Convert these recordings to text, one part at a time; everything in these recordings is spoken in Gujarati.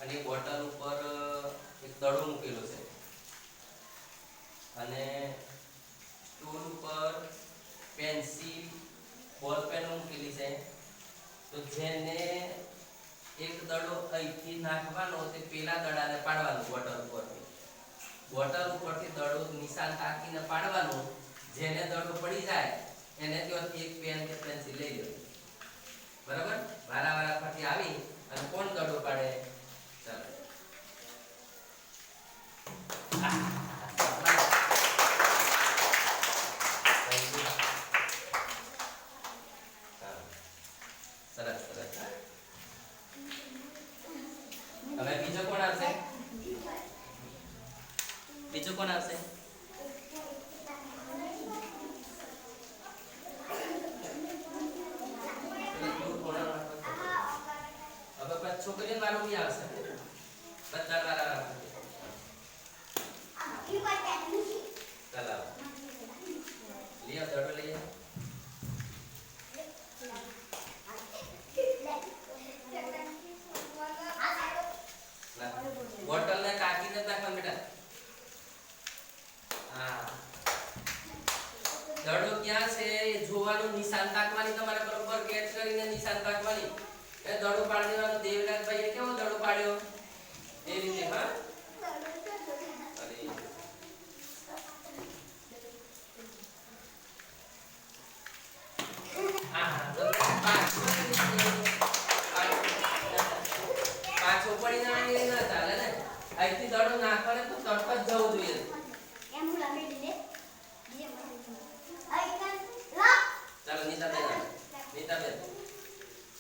અને બોટલ ઉપર એક દડો મૂકેલો છે અને સ્ટૂલ ઉપર પેન્સિલ બોલ પેન મૂકેલી છે. તો જેને એક દડો અહીંથી નાખવાનો તે પેલા દડાને પાડવાનું બોટલ ઉપરથી દડો નિશાન તાકીને પાડવાનું. જેને દડો પડી જાય એને ત્યાંથી એક પેન કે પેન્સિલ લઈ લેવાની. બરાબર? વારા ફરતી આવી અને કોણ દડો પાડે? ચાલો. સરસ સરસ. હવે બીજો કોણ આવશે? બીજો કોણ આવશે? છોકરીઓ વાળું બી આવશે. બધા વાળા ચાલો લિયો દડો લઈએ. બોટલ ને કાઢીને નાખવા બેટા. હા દડો ક્યાં છે એ જોવાનું, નિશાન તાકવાની, તમારે બરોબર કેચ કરીને નિશાન તાકવાની. એ દડો પાડી દેવાનો. દેવરાજભાઈએ કેવો દડો પાડ્યો એ રીતે. હા પાછો પડી ના ચાલે ને. અહીંથી દડો નાખવાને તો તરત જ જવું જોઈએ. ચાલો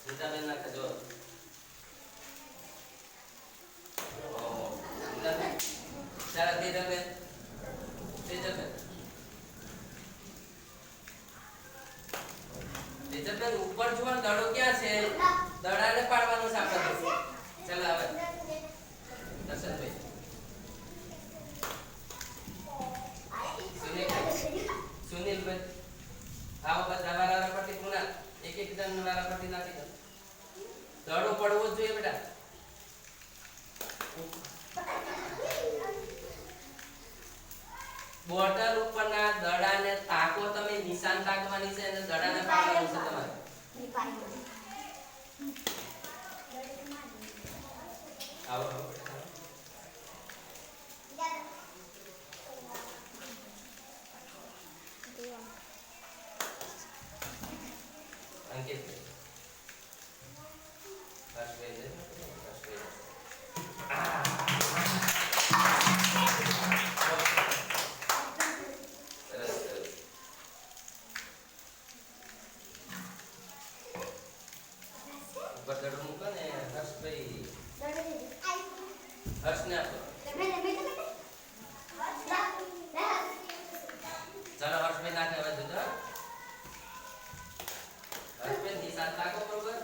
નીતાબેન નાખે જો. ચાલો તેજલબેન ઉપર જુઓ દડો ક્યાં છે? દડાને પાડવાનો છે આપણે. ચાલો હવે દર્શનભાઈ સુનિલભાઈ આવો બધા વાળા પરથી પૂરા એક જણ વાળા પરથી નાખી દો. દડો પડવો જ જોઈએ બેટા. બોટલ ઉપરના દડાને તાકો. તમે નિશાન તાકવાની છે અને દડાને પાડવાનું છે તમારે. આવો અંકિત દડો મૂકો ને હર્ષભાઈ. હર્ષને આપો. ચાલો હર્ષભાઈ નાખે હવે જોજો. હર્ષભાઈ નિશાન તાકો બરોબર.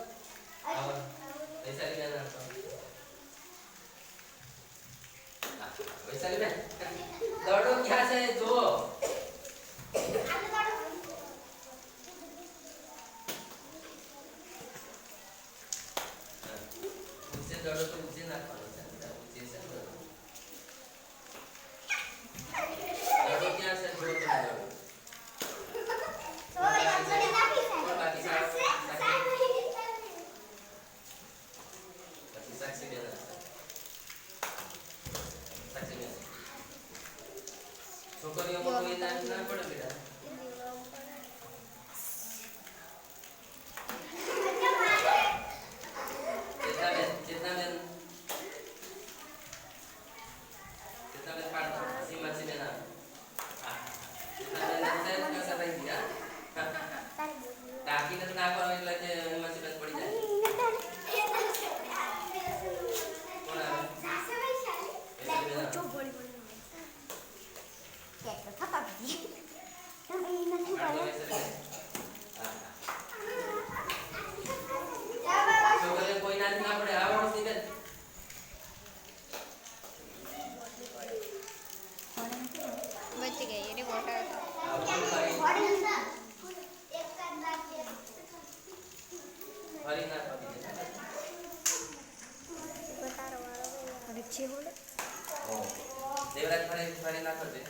આવો વૈશાલી બેન આપો. વૈશાલી બેન દડો ક્યાં છે જો. દડો તો ઊંચે નાખવાનો છે. ઊંચે છે દડો ક્યાં છે જો. છોકરીઓ મોટું એ ના પડે બેટા. ચેતનાબેન પાડો. સીમાસી બેન ટાંકીને નાખવાનો એટલે જે સીમાસી બેન પડી જાય. કોણ આવે? છે હોને દેવરાજ ફરી નાખો છે